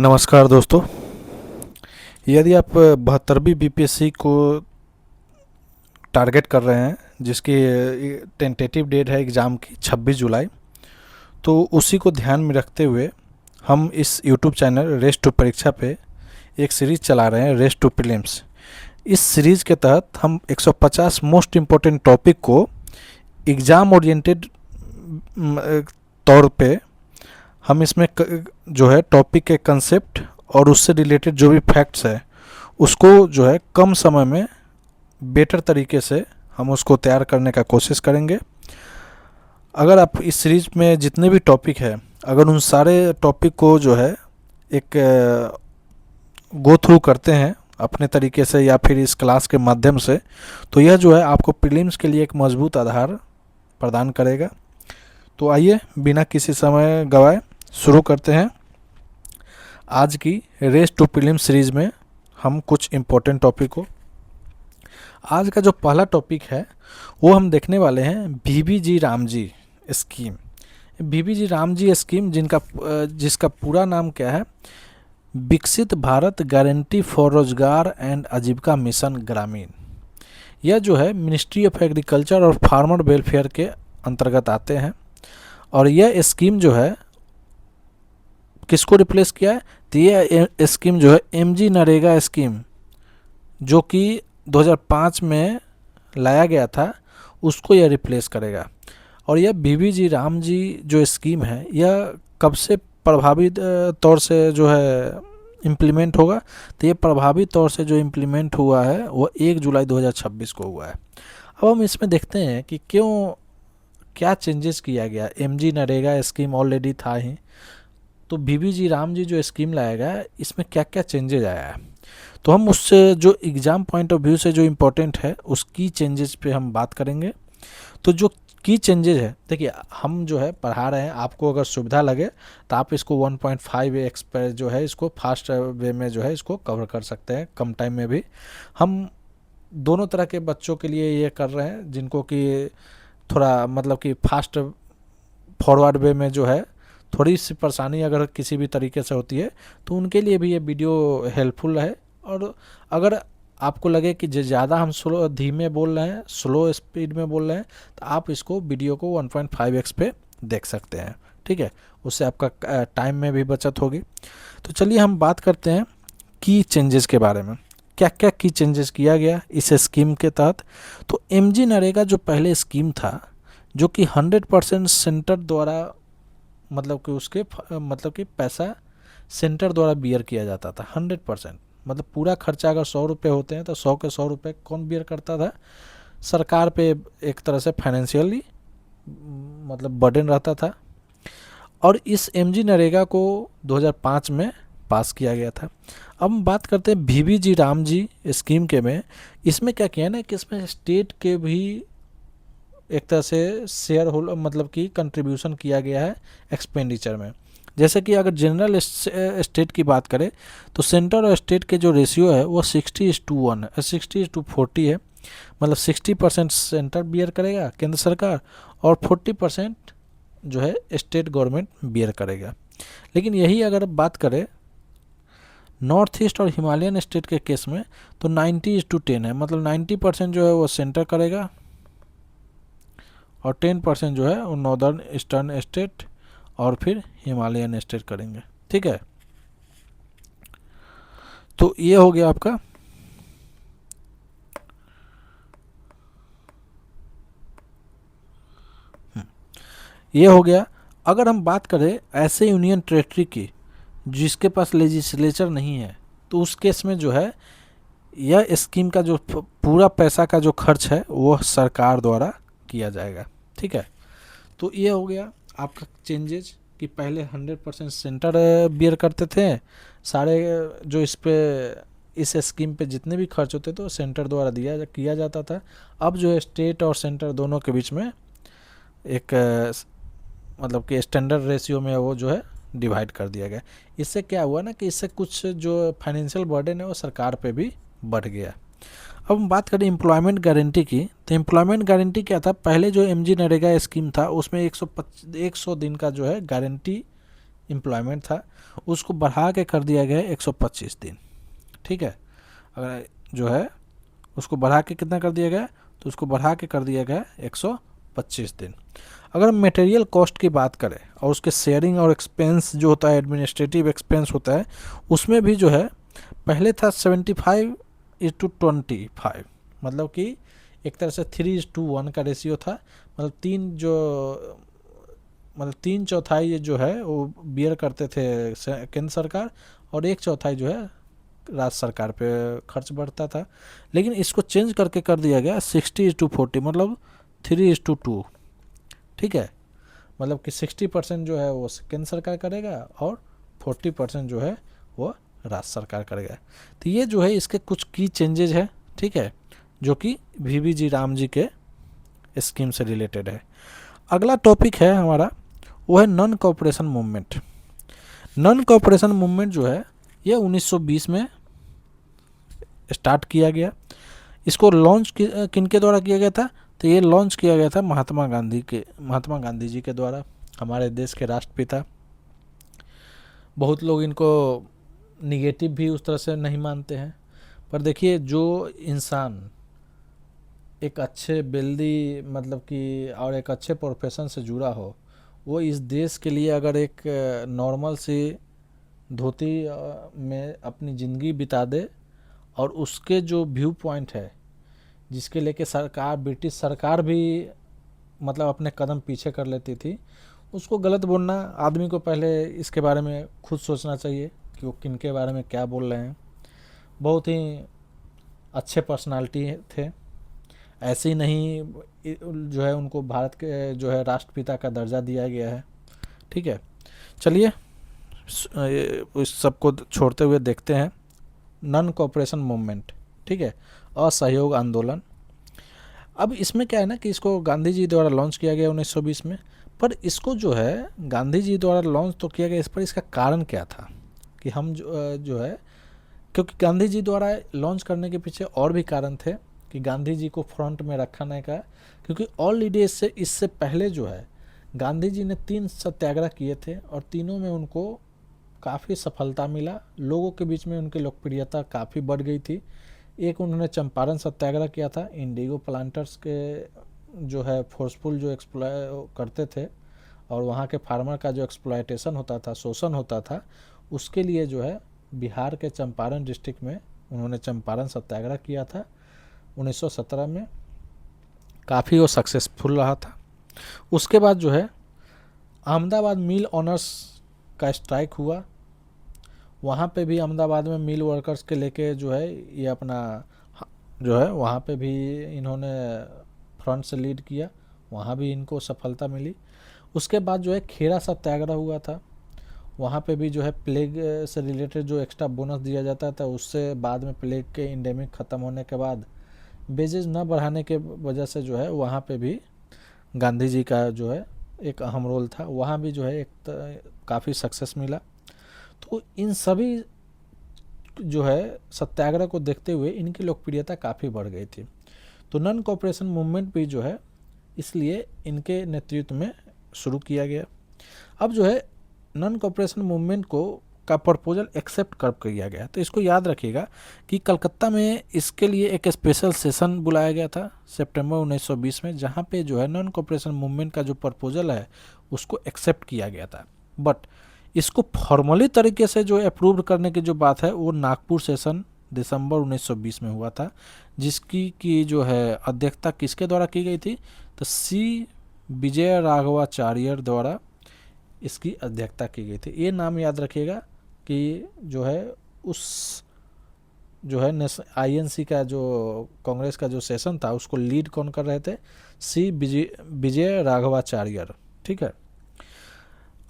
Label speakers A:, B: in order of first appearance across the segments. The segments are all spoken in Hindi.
A: नमस्कार दोस्तों। यदि आप 72वीं बीपीएससी को टारगेट कर रहे हैं, जिसकी टेंटेटिव डेट है एग्ज़ाम की 26 जुलाई, तो उसी को ध्यान में रखते हुए हम इस यूट्यूब चैनल रेस टू परीक्षा पे एक सीरीज़ चला रहे हैं, रेस टू प्रीलिम्स। इस सीरीज़ के तहत हम 150 मोस्ट इम्पोर्टेंट टॉपिक को एग्ज़ाम ओरिएंटेड तौर पे हम इसमें जो है टॉपिक के कंसेप्ट और उससे रिलेटेड जो भी फैक्ट्स है उसको जो है कम समय में बेटर तरीके से हम उसको तैयार करने का कोशिश करेंगे। अगर आप इस सीरीज में जितने भी टॉपिक है, अगर उन सारे टॉपिक को जो है एक गो थ्रू करते हैं अपने तरीके से या फिर इस क्लास के माध्यम से, तो यह जो है आपको प्रीलिम्स के लिए एक मजबूत आधार प्रदान करेगा। तो आइए बिना किसी समय गवाए शुरू करते हैं आज की रेस टू प्रीलिम्स सीरीज में हम कुछ इम्पोर्टेंट टॉपिक को। आज का जो पहला टॉपिक है वो हम देखने वाले हैं VBG Ramji scheme. VBG Ramji scheme जिसका पूरा नाम क्या है, Viksit Bharat guarantee for Rozgar and Ajeevika mission Gramin. यह जो है मिनिस्ट्री ऑफ एग्रीकल्चर और फार्मर वेलफेयर के अंतर्गत आते हैं और यह स्कीम जो है किसको रिप्लेस किया है, तो ये स्कीम जो है एमजी नरेगा स्कीम जो कि 2005 में लाया गया था उसको यह रिप्लेस करेगा। और यह बीबीजी रामजी जो स्कीम है यह कब से प्रभावी तौर से जो है इम्प्लीमेंट होगा, तो ये प्रभावी तौर से जो इम्प्लीमेंट हुआ है वो 1 जुलाई 2026 को हुआ है। अब हम इसमें देखते हैं कि क्या चेंजेस किया गया। एमजी नरेगा स्कीम ऑलरेडी था ही, तो बीबीजी रामजी जो स्कीम लाया गया इसमें क्या क्या चेंजेज आया है, तो हम उससे जो एग्ज़ाम पॉइंट ऑफ व्यू से जो इम्पोर्टेंट है उस की चेंजेस पे हम बात करेंगे। तो जो की चेंजेज है, देखिए हम जो है पढ़ा रहे हैं, आपको अगर सुविधा लगे तो आप इसको 1.5x पर जो है इसको फास्ट वे में जो है इसको कवर कर सकते हैं कम टाइम में भी। हम दोनों तरह के बच्चों के लिए ये कर रहे हैं जिनको कि थोड़ा मतलब कि फास्ट फॉरवर्ड वे में जो है थोड़ी सी परेशानी अगर किसी भी तरीके से होती है तो उनके लिए भी ये वीडियो हेल्पफुल है। और अगर आपको लगे कि ज़्यादा हम स्लो धीमे बोल रहे हैं, स्लो स्पीड में बोल रहे हैं, तो आप इसको वीडियो को 1.5x पे देख सकते हैं, ठीक है। उससे आपका टाइम में भी बचत होगी। तो चलिए हम बात करते हैं की चेंजेस के बारे में, क्या क्या की चेंजेस किया गया इस स्कीम के तहत। तो एमजी नरेगा जो पहले स्कीम था जो कि 100% सेंटर द्वारा मतलब कि उसके मतलब कि पैसा सेंटर द्वारा बियर किया जाता था 100%, मतलब पूरा खर्चा अगर 100 रुपये होते हैं तो 100 के 100 रुपये कौन बियर करता था, सरकार पे एक तरह से फाइनेंशियली मतलब बर्डन रहता था। और इस एमजी नरेगा को 2005 में पास किया गया था। अब हम बात करते हैं बीबीजी रामजी स्कीम के में, इसमें क्या किया ना कि इसमें स्टेट के भी एक तरह से शेयर होल्डर मतलब कि कंट्रीब्यूशन किया गया है एक्सपेंडिचर में। जैसे कि अगर जनरल स्टेट की बात करें तो सेंटर और स्टेट के जो रेशियो है वो 60:1 है, 60:40 है। मतलब 60% सेंटर बियर करेगा केंद्र सरकार और 40% जो है स्टेट गवर्नमेंट बियर करेगा। लेकिन यही अगर बात करें नॉर्थ ईस्ट और हिमालयन स्टेट के केस में तो 90:10 है, मतलब 90% जो है वो सेंटर करेगा और 10% जो है वो नॉर्दर्न ईस्टर्न स्टेट और फिर हिमालयन स्टेट करेंगे, ठीक है। तो ये हो गया आपका ये हो गया। अगर हम बात करें ऐसे यूनियन टेरेटरी की जिसके पास लेजिस्लेचर नहीं है, तो उस केस में जो है यह स्कीम का जो पूरा पैसा का जो खर्च है वो सरकार द्वारा किया जाएगा, ठीक है। तो ये हो गया आपका चेंजेज कि पहले 100% सेंटर बियर करते थे सारे, जो इस स्कीम पे जितने भी खर्च होते थे वो सेंटर द्वारा किया जाता था। अब जो है स्टेट और सेंटर दोनों के बीच में एक मतलब कि स्टैंडर्ड रेशियो में वो जो है डिवाइड कर दिया गया। इससे क्या हुआ ना कि इससे कुछ जो फाइनेंशियल बर्डन है वो सरकार पे भी बढ़ गया। अब हम बात करें एम्प्लॉयमेंट गारंटी की, तो एम्प्लॉयमेंट गारंटी क्या था, पहले जो एमजी नरेगा स्कीम था उसमें 100 दिन का जो है गारंटी एम्प्लॉयमेंट था उसको बढ़ा के कर दिया गया 125 दिन। ठीक है, अगर जो है उसको बढ़ा के कितना कर दिया गया, तो उसको बढ़ा के कर दिया गया 125 दिन। अगर मटेरियल कॉस्ट की बात करें और उसके शेयरिंग और एक्सपेंस जो होता है, एडमिनिस्ट्रेटिव एक्सपेंस होता है, उसमें भी जो है पहले था 75:25, मतलब कि एक तरह से 3:1 का रेशियो था। मतलब तीन चौथाई जो है वो बियर करते थे केंद्र सरकार, और एक चौथाई जो है राज्य सरकार पे खर्च बढ़ता था। लेकिन इसको चेंज करके कर दिया गया 60:40, मतलब 3:2। ठीक है, मतलब कि 60% जो है वो केंद्र सरकार करेगा और 40% जो है वो राज्य सरकार करेगा। तो ये जो है इसके कुछ की चेंजेज है। ठीक है, जो कि वीवी जी राम जी के स्कीम से रिलेटेड है। अगला टॉपिक है हमारा, वो है non cooperation movement. Non cooperation movement जो है ये 1920 में स्टार्ट किया गया। इसको लॉन्च किन के द्वारा किया गया था, तो ये लॉन्च किया गया था महात्मा गांधी जी के द्वारा, हमारे देश के राष्ट्रपिता। बहुत लोग इनको निगेटिव भी उस तरह से नहीं मानते हैं, पर देखिए जो इंसान एक अच्छे वेल्दी मतलब कि और एक अच्छे प्रोफेशन से जुड़ा हो, वो इस देश के लिए अगर एक नॉर्मल सी धोती में अपनी ज़िंदगी बिता दे, और उसके जो व्यू पॉइंट है जिसके लेके सरकार, ब्रिटिश सरकार भी मतलब अपने कदम पीछे कर लेती थी, उसको गलत बोलना, आदमी को पहले इसके बारे में खुद सोचना चाहिए कि वो किन के बारे में क्या बोल रहे हैं। बहुत ही अच्छे पर्सनालिटी थे, ऐसे ही नहीं जो है उनको भारत के जो है राष्ट्रपिता का दर्जा दिया गया है। ठीक है, चलिए इस सबको छोड़ते हुए देखते हैं नॉन कॉपरेशन मूवमेंट। ठीक है, असहयोग आंदोलन। अब इसमें क्या है ना कि इसको गांधी जी द्वारा लॉन्च किया गया 1920 में, पर इसको जो है गांधी जी द्वारा लॉन्च तो किया गया, इस पर इसका कारण क्या था कि हम जो है, क्योंकि गांधी जी द्वारा लॉन्च करने के पीछे और भी कारण थे कि गांधी जी को फ्रंट में रखने का, क्योंकि ऑलरेडी इससे पहले जो है गांधी जी ने 3 सत्याग्रह किए थे और तीनों में उनको काफ़ी सफलता मिला, लोगों के बीच में उनकी लोकप्रियता काफ़ी बढ़ गई थी। एक उन्होंने चंपारण सत्याग्रह किया था, इंडिगो प्लांटर्स के जो है फोर्सफुल जो एक्सप्लॉय करते थे और वहाँ के फार्मर का जो एक्सप्लॉयटेशन होता था, शोषण होता था, उसके लिए जो है बिहार के चंपारण डिस्ट्रिक्ट में उन्होंने चंपारण सत्याग्रह किया था 1917 में। काफ़ी वो सक्सेसफुल रहा था। उसके बाद जो है अहमदाबाद मिल ऑनर्स का स्ट्राइक हुआ, वहाँ पे भी अहमदाबाद में मिल वर्कर्स के लेके जो है ये अपना जो है वहाँ पे भी इन्होंने फ्रंट से लीड किया, वहाँ भी इनको सफलता मिली। उसके बाद जो है खेड़ा सत्याग्रह हुआ था, वहाँ पे भी जो है प्लेग से रिलेटेड जो एक्स्ट्रा बोनस दिया जाता था, उससे बाद में प्लेग के इंडेमिक ख़त्म होने के बाद वेजेस न बढ़ाने के वजह से जो है वहाँ पे भी गांधी जी का जो है एक अहम रोल था, वहाँ भी जो है एक काफ़ी सक्सेस मिला। तो इन सभी जो है सत्याग्रह को देखते हुए इनकी लोकप्रियता काफ़ी बढ़ गई थी। तो नॉन कॉपरेशन मूवमेंट भी जो है इसलिए इनके नेतृत्व में शुरू किया गया। अब जो है नॉन कॉपरेशन मूवमेंट को का प्रपोजल एक्सेप्ट कब किया गया, तो इसको याद रखिएगा कि कलकत्ता में इसके लिए एक स्पेशल सेशन बुलाया गया था सितंबर 1920 में, जहाँ पे जो है नॉन कॉपरेशन मूवमेंट का जो प्रपोजल है उसको एक्सेप्ट किया गया था। बट इसको फॉर्मली तरीके से जो अप्रूव करने की जो बात है वो नागपुर सेशन दिसंबर 1920 में हुआ था, जिसकी की जो है अध्यक्षता किसके द्वारा की गई थी, तो सी विजय राघवाचार्य द्वारा इसकी अध्यक्षता की गई थी। ये नाम याद रखिएगा कि जो है उस जो है आईएनसी का जो कांग्रेस का जो सेशन था उसको लीड कौन कर रहे थे, सी विजय राघवाचार्य। ठीक है,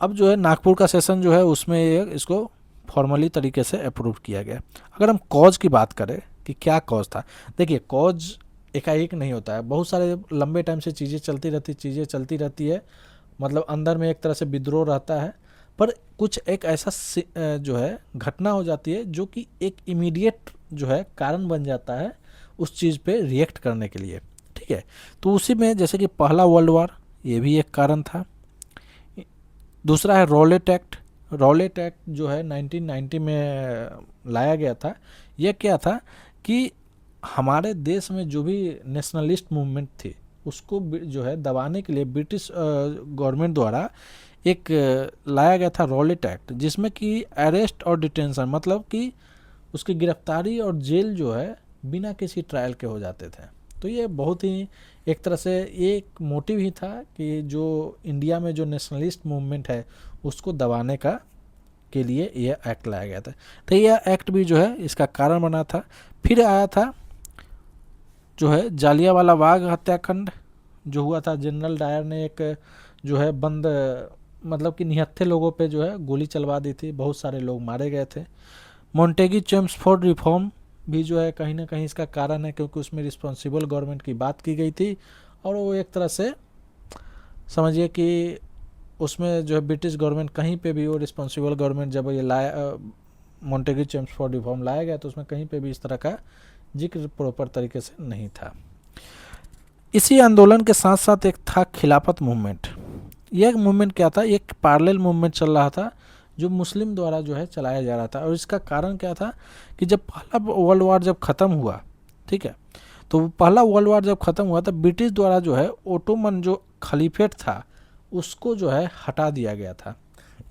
A: अब जो है नागपुर का सेशन जो है उसमें इसको फॉर्मली तरीके से अप्रूव किया गया। अगर हम कॉज की बात करें कि क्या कॉज था, देखिए कॉज एकाएक नहीं होता है, बहुत सारे लंबे टाइम से चीज़ें चलती रहती है, मतलब अंदर में एक तरह से विद्रोह रहता है, पर कुछ एक ऐसा जो है घटना हो जाती है जो कि एक इमीडिएट जो है कारण बन जाता है उस चीज़ पे रिएक्ट करने के लिए। ठीक है, तो उसी में जैसे कि पहला वर्ल्ड वार, ये भी एक कारण था। दूसरा है रॉलेट एक्ट। रॉलेट एक्ट जो है 1990 में लाया गया था। यह क्या था कि हमारे देश में जो भी नेशनलिस्ट मूवमेंट थी उसको जो है दबाने के लिए ब्रिटिश गवर्नमेंट द्वारा एक लाया गया था रॉलेट एक्ट, जिसमें कि अरेस्ट और डिटेंशन मतलब कि उसकी गिरफ्तारी और जेल जो है बिना किसी ट्रायल के हो जाते थे। तो ये बहुत ही एक तरह से एक मोटिव ही था कि जो इंडिया में जो नेशनलिस्ट मूवमेंट है उसको दबाने का के लिए यह एक्ट लाया गया था। तो यह एक्ट भी जो है इसका कारण बना था। फिर आया था जो है जालियांवाला बाग हत्याकांड जो हुआ था। जनरल डायर ने एक जो है बंद मतलब कि निहत्थे लोगों पे जो है गोली चलवा दी थी, बहुत सारे लोग मारे गए थे। मॉन्टेगी चेम्सफोर्ड रिफॉर्म भी जो है कहीं ना कहीं इसका कारण है, क्योंकि उसमें रिस्पॉन्सिबल गवर्नमेंट की बात की गई थी और वो एक तरह से समझिए कि उसमें जो है ब्रिटिश गवर्नमेंट कहीं पे भी वो रिस्पॉन्सिबल गवर्नमेंट जब ये लाया मॉन्टेगी चेम्सफोर्ड रिफॉर्म लाया गया तो उसमें कहीं पे भी इस तरह का जिक्र प्रॉपर तरीके से नहीं था। इसी आंदोलन के साथ साथ एक था खिलाफत मूवमेंट। यह मूवमेंट क्या था, एक पैरेलल मूवमेंट चल रहा था जो मुस्लिम द्वारा जो है चलाया जा रहा था। और इसका कारण क्या था कि जब पहला वर्ल्ड वार जब ख़त्म हुआ, ठीक है, तो पहला वर्ल्ड वार जब ख़त्म हुआ तो ब्रिटिश द्वारा जो है ओटोमन जो खलीफेट था उसको जो है हटा दिया गया था।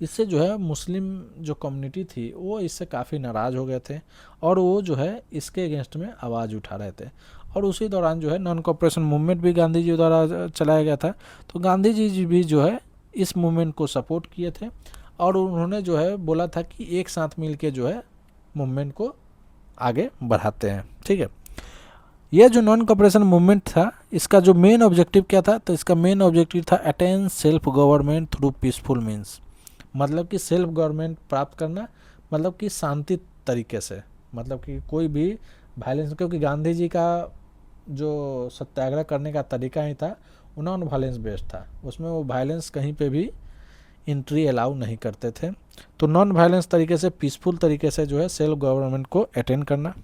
A: इससे जो है मुस्लिम जो कम्युनिटी थी वो इससे काफ़ी नाराज़ हो गए थे और वो जो है इसके अगेंस्ट में आवाज़ उठा रहे थे। और उसी दौरान जो है नॉन कॉपरेशन मूवमेंट भी गांधी जी द्वारा चलाया गया था। तो गांधी जी भी जो है इस मूवमेंट को सपोर्ट किए थे और उन्होंने जो है बोला था कि एक साथ मिल के जो है मूवमेंट को आगे बढ़ाते हैं। ठीक है, यह जो नॉन कॉपरेशन मूवमेंट था इसका जो मेन ऑब्जेक्टिव क्या था, तो इसका मेन ऑब्जेक्टिव था attain self government through peaceful means, मतलब कि सेल्फ गवर्नमेंट प्राप्त करना, मतलब कि शांति तरीके से, मतलब कि कोई भी वायलेंस, क्योंकि गांधी जी का जो सत्याग्रह करने का तरीका ही था वो नॉन वायलेंस बेस्ड था, उसमें वो वायलेंस कहीं पे भी एंट्री अलाउ नहीं करते थे। तो नॉन वायलेंस तरीके से पीसफुल तरीके से जो है सेल्फ गवर्नमेंट को अटेंड करना।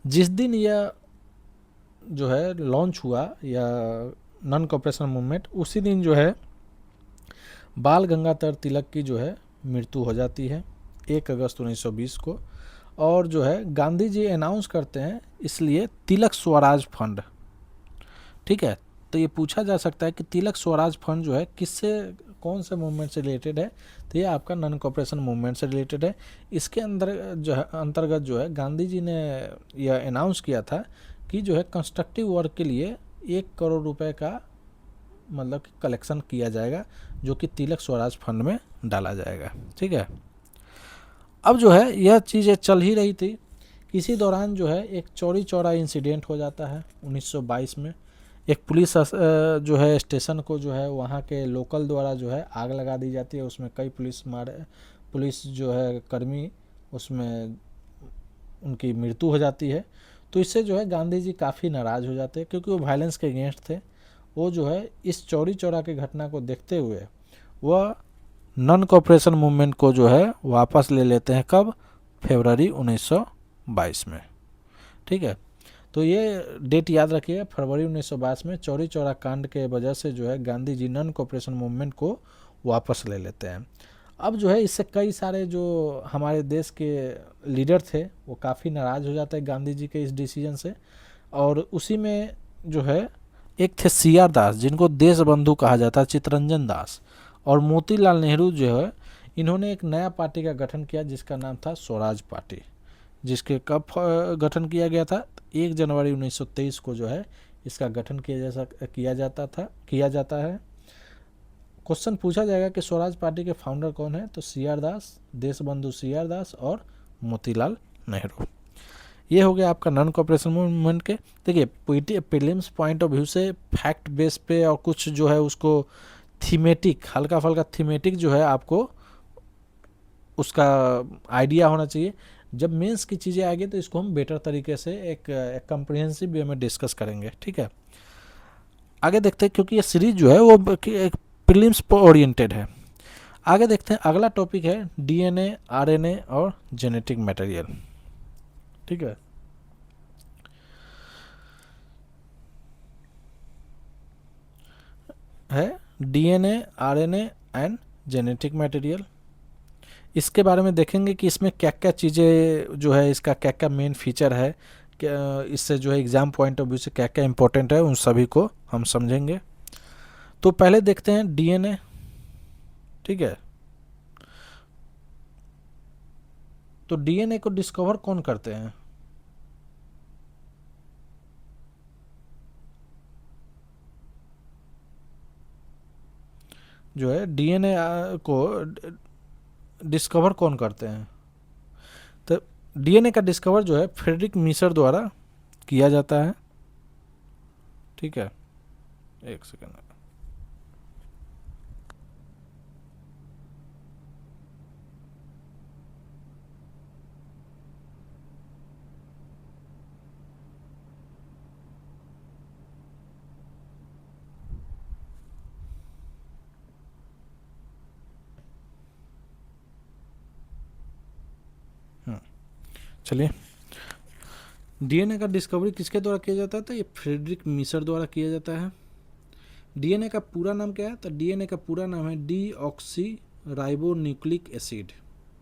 A: जिस दिन यह जो है लॉन्च हुआ या नॉन कॉपरेशन मूवमेंट, उसी दिन जो है बाल गंगाधर तिलक की जो है मृत्यु हो जाती है 1 अगस्त 1920 को। और जो है गांधी जी अनाउंस करते हैं इसलिए तिलक स्वराज फंड। ठीक है, तो ये पूछा जा सकता है कि तिलक स्वराज फंड जो है किससे, कौन से मूवमेंट से रिलेटेड है, तो ये आपका नॉन कॉपरेशन मूवमेंट से रिलेटेड है। इसके अंदर जो है अंतर्गत जो है गांधी जी ने यह अनाउंस किया था कि जो है कंस्ट्रक्टिव वर्क के लिए 1 करोड़ रुपए का मतलब कि कलेक्शन किया जाएगा जो कि तिलक स्वराज फंड में डाला जाएगा। ठीक है, अब जो है यह चीज़ें चल ही रही थी, इसी दौरान जो है एक चौरी चौरा इंसिडेंट हो जाता है 1922 में। एक पुलिस जो है स्टेशन को जो है वहाँ के लोकल द्वारा जो है आग लगा दी जाती है, उसमें कई पुलिस जो है कर्मी उसमें उनकी मृत्यु हो जाती है। तो इससे जो है गांधी जी काफ़ी नाराज़ हो जाते हैं क्योंकि वो वायलेंस के अगेंस्ट थे। वो जो है इस चौरी चौरा की घटना को देखते हुए वह नॉन कॉपरेशन मूवमेंट को जो है वापस ले लेते हैं। कब? फरवरी 1922 में। ठीक है, तो ये डेट याद रखिए, फरवरी 1922 में चौरी चौरा कांड के वजह से जो है Gandhi ji non cooperation movement को वापस ले लेते हैं। अब जो है इससे कई सारे जो हमारे देश के लीडर थे वो काफ़ी नाराज़ हो जाते हैं गांधी जी के इस डिसीजन से। और उसी में जो है एक थे CR दास जिनको देश बंधु कहा जाता है, चित्तरंजन दास, और मोतीलाल नेहरू जो है इन्होंने एक नया पार्टी का गठन किया जिसका नाम था स्वराज पार्टी, जिसके कब गठन किया गया था 1 जनवरी 1923 को जो है इसका गठन किया जाता है। क्वेश्चन पूछा जाएगा कि स्वराज पार्टी के फाउंडर कौन है, तो CR दास, देश बंधु CR दास और मोतीलाल नेहरू। ये हो गया आपका नॉन कॉपरेशन मूवमेंट के। देखिए प्रीलिम्स पॉइंट ऑफ व्यू से फैक्ट बेस पे और कुछ जो है उसको थीमेटिक, हल्का फल्का थीमेटिक जो है आपको उसका आइडिया होना चाहिए। जब मेंस की चीज़ें आएगी तो इसको हम बेटर तरीके से एक कम्प्रिहेंसिव वे में डिस्कस करेंगे। ठीक है, आगे देखते हैं क्योंकि ये सीरीज जो है वो एक प्रीलिम्स पर ओरिएंटेड है। आगे देखते हैं, अगला टॉपिक है DNA, RNA और जेनेटिक मटेरियल। ठीक है DNA, RNA and genetic material. इसके बारे में देखेंगे कि इसमें क्या क्या चीज़ें जो है, इसका क्या क्या मेन फीचर है, क्या इससे जो है एग्ज़ाम पॉइंट ऑफ व्यू से क्या क्या इम्पोर्टेंट है, उन सभी को हम समझेंगे। तो पहले देखते हैं डीएनए। ठीक है, तो डीएनए को डिस्कवर कौन करते हैं? जो है डीएनए को डिस्कवर कौन करते हैं? तो डीएनए का डिस्कवर जो है फ्रेडरिक मीसर द्वारा किया जाता है। ठीक है, एक सेकेंड। चलिए, डीएनए का डिस्कवरी किसके द्वारा किया जाता है? तो ये फ्रेडरिक मीसर द्वारा किया जाता है। डीएनए का पूरा नाम क्या है? तो डीएनए का पूरा नाम है deoxy ribonucleic acid.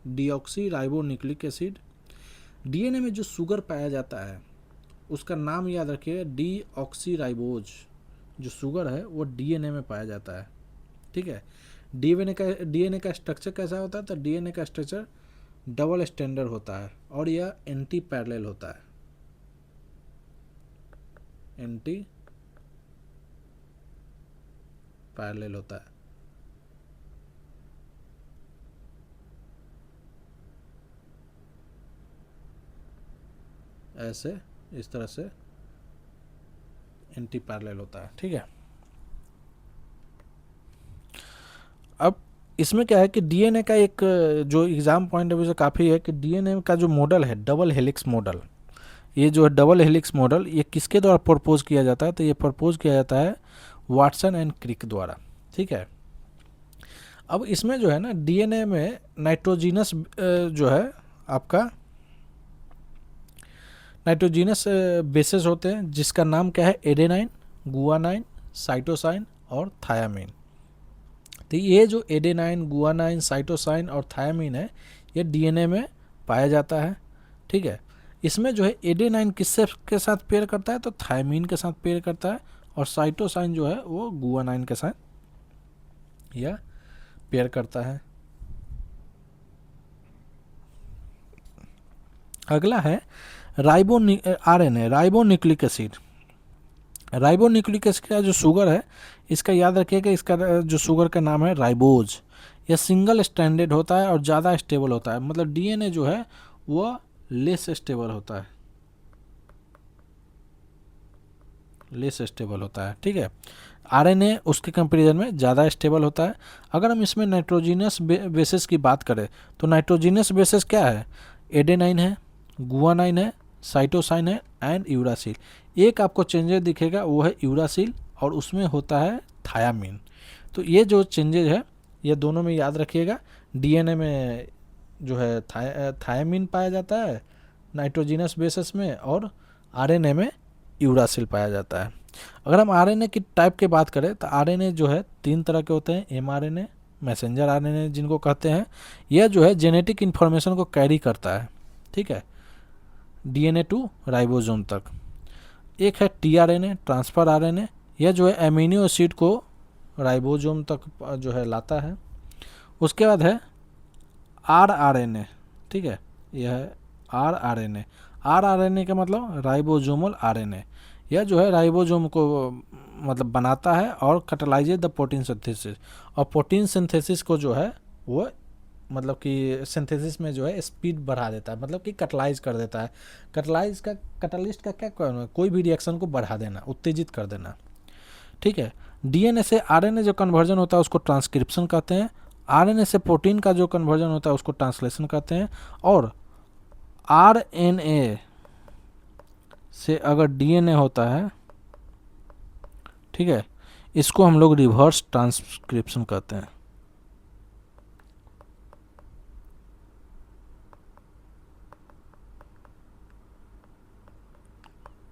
A: Deoxy ribonucleic acid. DNA में जो शुगर पाया जाता है उसका नाम याद रखिए, डीऑक्सी राइबोज। जो शुगर है वो डीएनए में पाया जाता है। ठीक है, डीएनए का स्ट्रक्चर कैसा होता है? तो डीएनए का स्ट्रक्चर डबल स्टैंडर्ड होता है और यह एंटी पैरेलल होता है। एंटी पैरेलल होता है। ऐसे इस तरह से एंटी पैरेलल होता है। ठीक है, अब इसमें क्या है कि डीएनए का एक जो एग्ज़ाम पॉइंट ऑफ व्यू से काफ़ी है कि डीएनए का जो मॉडल है डबल हेलिक्स मॉडल, ये जो है डबल हेलिक्स मॉडल, ये किसके द्वारा प्रपोज किया जाता है? तो ये प्रपोज किया जाता है वाटसन एंड क्रिक द्वारा। ठीक है, अब इसमें जो है ना डीएनए में नाइट्रोजीनस जो है आपका नाइट्रोजीनस बेसेस होते हैं, जिसका नाम क्या है? एडेनाइन, गुआनाइन, साइटोसाइन और थायामीन। तो ये जो एडेनाइन, गुआनाइन, साइटोसाइन और थायामीन है, ये डीएनए में पाया जाता है। ठीक है, इसमें जो है एडेनाइन किससे के साथ पेयर करता है? तो थायामीन के साथ पेयर करता है, और साइटोसाइन जो है वो गुआनाइन के साथ यह पेयर करता है। अगला है RNA, ribonucleic acid. Ribonucleic acid का जो शुगर है, इसका याद रखिएगा, इसका जो शुगर का नाम है राइबोज। यह सिंगल स्टैंडर्ड होता है और ज़्यादा स्टेबल होता है। मतलब डीएनए जो है वह लेस स्टेबल होता है, लेस स्टेबल होता है। ठीक है, आरएनए उसके कंपेरिजन में ज़्यादा स्टेबल होता है। अगर हम इसमें नाइट्रोजीनस बेसिस की बात करें तो नाइट्रोजीनस बेसिस क्या है? एडेनाइन है, गुआनाइन है, साइटोसाइन है एंड यूरासिल। एक आपको चेंजेस दिखेगा वो है यूरासिल, और उसमें होता है थायामीन। तो ये जो चेंजेज है ये दोनों में याद रखिएगा। डीएनए में जो है थायामीन पाया जाता है नाइट्रोजीनस बेसिस में, और आरएनए में यूरासिल पाया जाता है। अगर हम आरएनए की टाइप की बात करें तो आरएनए जो है 3 तरह के होते हैं। एमआरएनए, मैसेंजर आरएनए जिनको कहते हैं, यह जो है जेनेटिक इन्फॉर्मेशन को कैरी करता है। ठीक है, डीएनए टू राइबोसोम तक। एक है टीआरएनए, ट्रांसफर आरएनए, यह जो है एमिनो एसिड को राइबोसोम तक जो है लाता है। उसके बाद है आरआरएनए। ठीक है, यह है आरआरएनए। आरआरएनए का मतलब राइबोसोमल आरएनए। यह जो है राइबोसोम को मतलब बनाता है और कैटलाइजेज द प्रोटीन सिंथेसिस, और प्रोटीन सिंथेसिस को जो है वो मतलब कि सिंथेसिस में जो है स्पीड बढ़ा देता है, मतलब कि कैटलाइज कर देता है। कैटलाइज का, कैटलिस्ट का क्या कहना है? कोई भी रिएक्शन को बढ़ा देना, उत्तेजित कर देना। ठीक है, डीएनए से आरएनए जो कन्वर्जन होता है उसको ट्रांसक्रिप्शन कहते हैं। आरएनए से प्रोटीन का जो कन्वर्जन होता है उसको ट्रांसलेशन कहते हैं। और आरएनए से अगर डीएनए होता है, ठीक है, इसको हम लोग रिवर्स ट्रांसक्रिप्शन कहते हैं।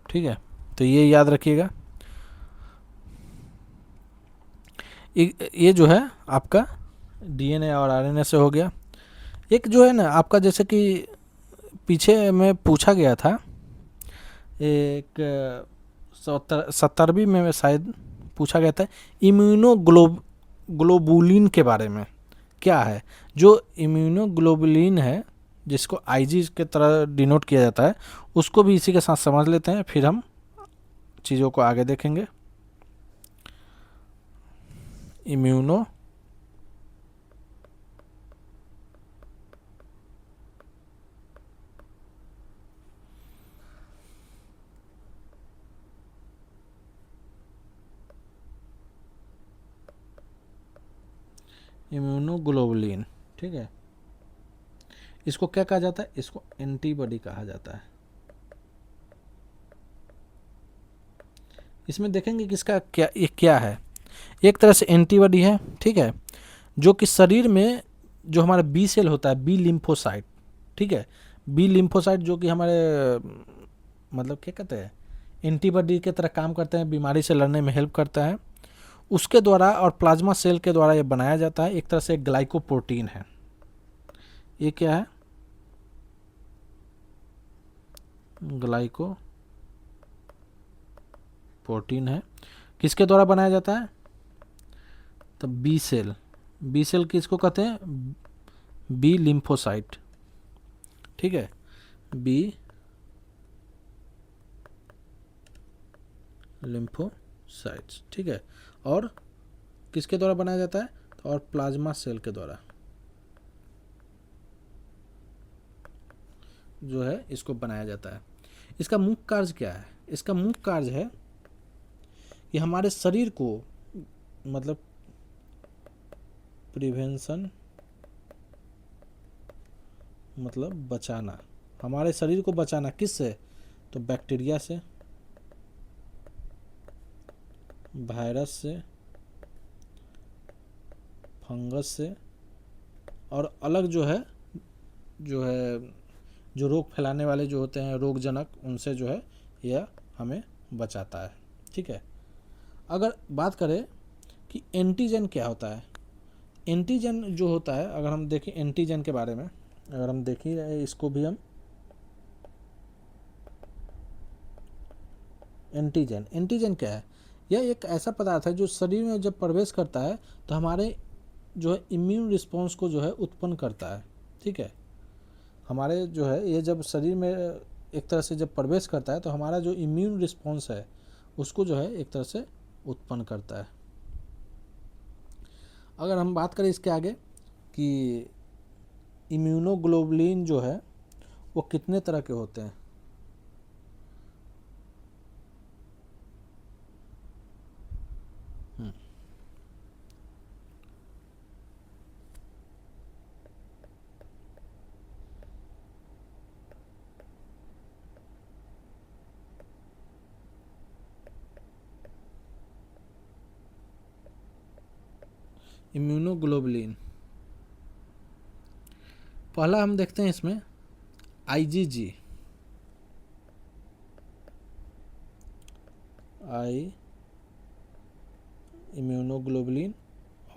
A: ठीक है, तो ये याद रखिएगा। ये जो है आपका डीएनए और आरएनए से हो गया। एक जो है ना आपका, जैसे कि पीछे में पूछा गया था, एक 70वीं में शायद पूछा गया था ग्लोबुलिन के बारे में, क्या है जो इम्यूनोग्लोबुलिन है, जिसको आईजी के तरह डिनोट किया जाता है, उसको भी इसी के साथ समझ लेते हैं, फिर हम चीज़ों को आगे देखेंगे। इम्यूनो इम्यूनोग्लोबुलिन, ठीक है, इसको क्या कहा जाता है? इसको एंटीबॉडी कहा जाता है। इसमें देखेंगे कि इसका क्या, ये क्या है। एक तरह से एंटीबॉडी है, ठीक है, जो कि शरीर में जो हमारा बी सेल होता है, बी लिम्फोसाइट, ठीक है, बी लिम्फोसाइट जो कि हमारे मतलब क्या कहते हैं, एंटीबॉडी की तरह काम करते हैं, बीमारी से लड़ने में हेल्प करता है, उसके द्वारा और प्लाज्मा सेल के द्वारा ये बनाया जाता है। एक तरह से ग्लाइकोप्रोटीन है। ये क्या है? ग्लाइको प्रोटीन है। किसके द्वारा बनाया जाता है? तो बी सेल। बी सेल किसको कहते हैं? बी लिम्फोसाइट, ठीक है, बी लिम्फोसाइट्स, ठीक है। और किसके द्वारा बनाया जाता है? तो और प्लाज्मा सेल के द्वारा जो है इसको बनाया जाता है। इसका मुख्य कार्य क्या है? इसका मुख्य कार्य है कि हमारे शरीर को, मतलब प्रिवेंशन, मतलब बचाना, हमारे शरीर को बचाना किससे? तो बैक्टीरिया से, वायरस से, फंगस से, और अलग जो रोग फैलाने वाले जो होते हैं रोगजनक, उनसे जो है यह हमें बचाता है, ठीक है। अगर बात करें कि एंटीजन क्या होता है, एंटीजन जो होता है, अगर हम देखें एंटीजन के बारे में, अगर हम देखें इसको भी हम, एंटीजन क्या है? यह एक ऐसा पदार्थ है जो शरीर में जब प्रवेश करता है तो हमारे जो है इम्यून रिस्पॉन्स को जो है उत्पन्न करता है, ठीक है। हमारे जो है ये जब शरीर में एक तरह से जब प्रवेश करता है तो हमारा जो इम्यून रिस्पॉन्स है उसको जो है एक तरह से उत्पन्न करता है। अगर हम बात करें इसके आगे कि इम्यूनोग्लोबुलिन जो है वो कितने तरह के होते हैं, इम्यूनोग्लोबुलिन, पहला हम देखते हैं इसमें आईजीजी, आई इम्यूनोग्लोबुलिन,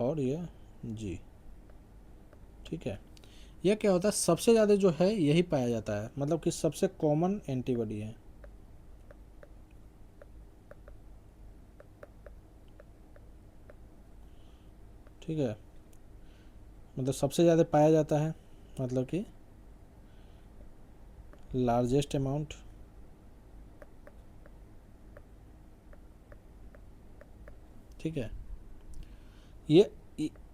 A: और यह जी, ठीक है। यह क्या होता है? सबसे ज़्यादा जो है यही पाया जाता है, मतलब कि सबसे कॉमन एंटीबॉडी है, ठीक है, मतलब सबसे ज़्यादा पाया जाता है, मतलब कि लार्जेस्ट अमाउंट, ठीक है।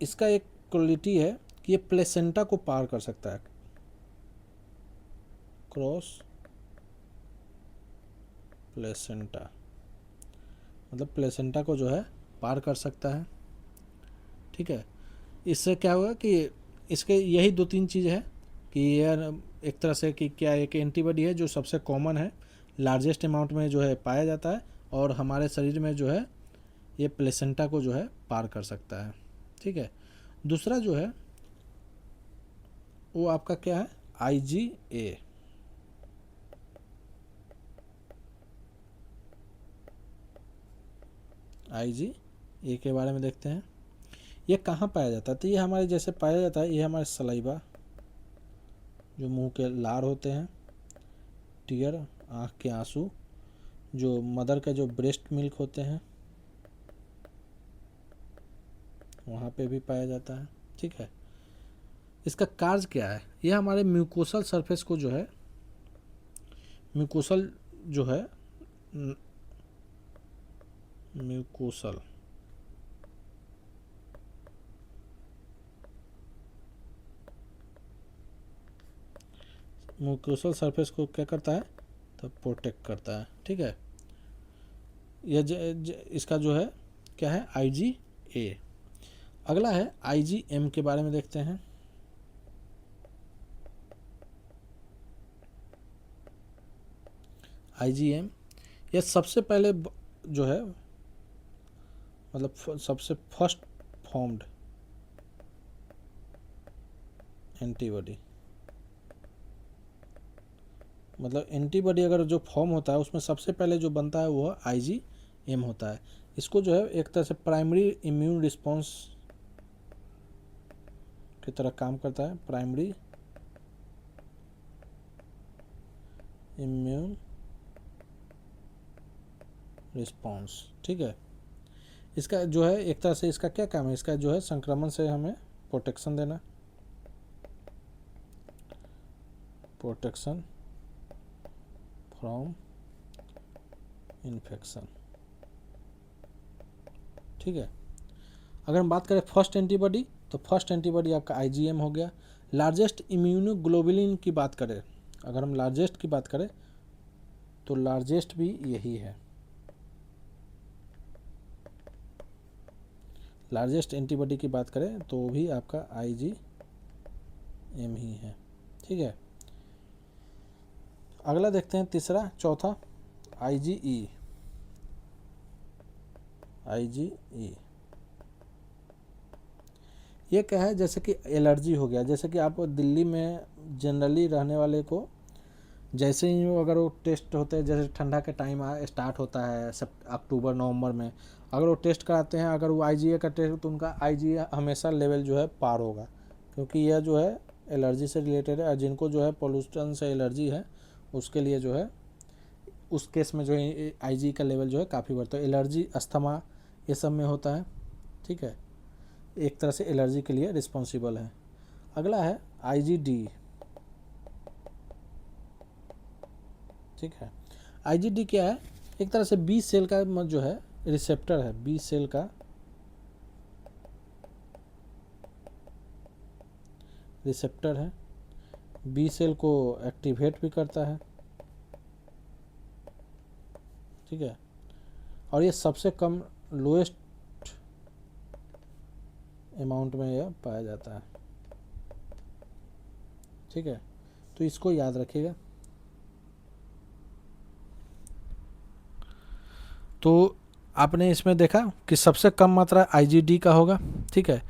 A: इसका एक क्वालिटी है कि ये प्लेसेंटा को पार कर सकता है, क्रॉस प्लेसेंटा, मतलब प्लेसेंटा को जो है पार कर सकता है, ठीक है। इससे क्या होगा कि इसके यही दो तीन चीज़ है कि यह एक तरह से कि क्या एक एंटीबॉडी है जो सबसे कॉमन है, लार्जेस्ट अमाउंट में जो है पाया जाता है, और हमारे शरीर में जो है ये प्लेसेंटा को जो है पार कर सकता है, ठीक है। दूसरा जो है वो आपका क्या है? IgA, IgA के बारे में देखते हैं। ये कहाँ पाया जाता है? तो ये हमारे जैसे पाया जाता है, ये हमारे सलाइवा, जो मुंह के लार होते हैं, टीयर आँख के आंसू, जो मदर का जो ब्रेस्ट मिल्क होते हैं वहाँ पे भी पाया जाता है। ठीक है, इसका कार्य क्या है? यह हमारे म्यूकोसल सरफेस को जो है, म्यूकोसल जो है, म्यूकोसल म्यूकोसल सरफेस को क्या करता है? तो प्रोटेक्ट करता है। ठीक है, यह इसका जो है क्या है? IgA। अगला है IgM के बारे में देखते हैं। IgM यह सबसे पहले जो है, मतलब सबसे फर्स्ट फॉर्म्ड एंटीबॉडी, मतलब एंटीबॉडी अगर जो फॉर्म होता है उसमें सबसे पहले जो बनता है वो IgM होता है। इसको जो है एक तरह से प्राइमरी इम्यून रिस्पॉन्स की तरह काम करता है, प्राइमरी इम्यून रिस्पॉन्स। ठीक है, इसका जो है एक तरह से इसका क्या काम है? इसका जो है संक्रमण से हमें प्रोटेक्शन देना, प्रोटेक्शन फ्रॉम इन्फेक्शन। ठीक है, अगर हम बात करें फर्स्ट एंटीबॉडी, तो फर्स्ट एंटीबॉडी आपका IgM हो गया। लार्जेस्ट इम्यूनोग्लोबुलिन की बात करें, अगर हम लार्जेस्ट की बात करें तो लार्जेस्ट भी यही है, लार्जेस्ट एंटीबॉडी की बात करें तो वो भी आपका IgM ही है। ठीक है, अगला देखते हैं तीसरा, चौथा IgE। ये क्या है? जैसे कि एलर्जी हो गया, जैसे कि आप दिल्ली में जनरली रहने वाले को जैसे ही अगर वो टेस्ट होते हैं, जैसे ठंडा के टाइम स्टार्ट होता है अक्टूबर नवंबर में, अगर वो टेस्ट कराते हैं, अगर वो IgA का टेस्ट, तो उनका IgA हमेशा लेवल जो है पार होगा, क्योंकि यह जो है एलर्जी से रिलेटेड है। और जिनको जो है पोल्यूशन से एलर्जी है उसके लिए जो है, उस केस में जो है IgE का लेवल जो है काफ़ी बढ़ता है। एलर्जी, अस्थमा, ये सब में होता है। ठीक है, एक तरह से एलर्जी के लिए रिस्पॉन्सिबल है। अगला है IgD। ठीक है, IgD क्या है? एक तरह से बी सेल का जो है रिसेप्टर है, बी सेल का रिसेप्टर है, बी सेल को एक्टिवेट भी करता है। ठीक है, और ये सबसे कम लोएस्ट अमाउंट में यह पाया जाता है। ठीक है, तो इसको याद रखिएगा। तो आपने इसमें देखा कि सबसे कम मात्रा IgD का होगा। ठीक है,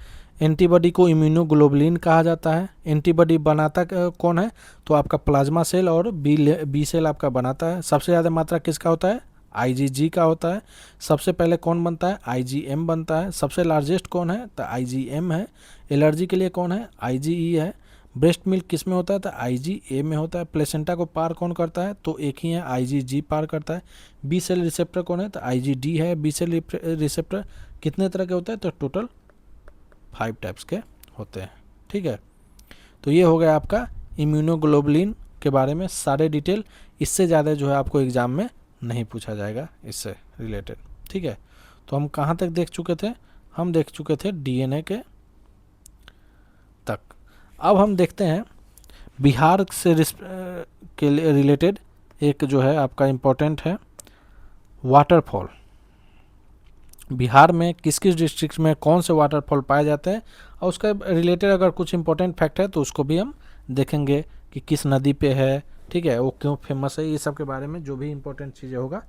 A: एंटीबॉडी को इम्यूनोग्लोबुलिन कहा जाता है। एंटीबॉडी बनाता कौन है? तो आपका प्लाज्मा सेल और बी सेल आपका बनाता है। सबसे ज़्यादा मात्रा किसका होता है? IgG का होता है। सबसे पहले कौन बनता है? IgM बनता है। सबसे लार्जेस्ट कौन है? तो IgM है। एलर्जी के लिए कौन है? IgE है। ब्रेस्ट मिल्क किस में होता है? तो IgA में होता है। प्लेसेंटा को पार कौन करता है? तो एक ही है, IgG पार करता है। बी सेल रिसेप्टर कौन है? तो IgD है। बी सेल रिसेप्टर कितने तरह के होते हैं? तो टोटल 5 टाइप्स के होते हैं। ठीक है, तो ये हो गया आपका इम्यूनोग्लोबुलिन के बारे में सारे डिटेल। इससे ज़्यादा जो है आपको एग्ज़ाम में नहीं पूछा जाएगा इससे रिलेटेड। ठीक है, तो हम कहाँ तक देख चुके थे? हम देख चुके थे DNA के तक। अब हम देखते हैं बिहार से के रिलेटेड एक जो है आपका इम्पोर्टेंट है वाटरफॉल। बिहार में किस किस डिस्ट्रिक्ट में कौन से वाटरफॉल पाए जाते हैं, और उसका रिलेटेड अगर कुछ इंपॉर्टेंट फैक्ट है तो उसको भी हम देखेंगे कि किस नदी पे है। ठीक है, वो क्यों फेमस है, ये सब के बारे में जो भी इंपॉर्टेंट चीज़ें होगा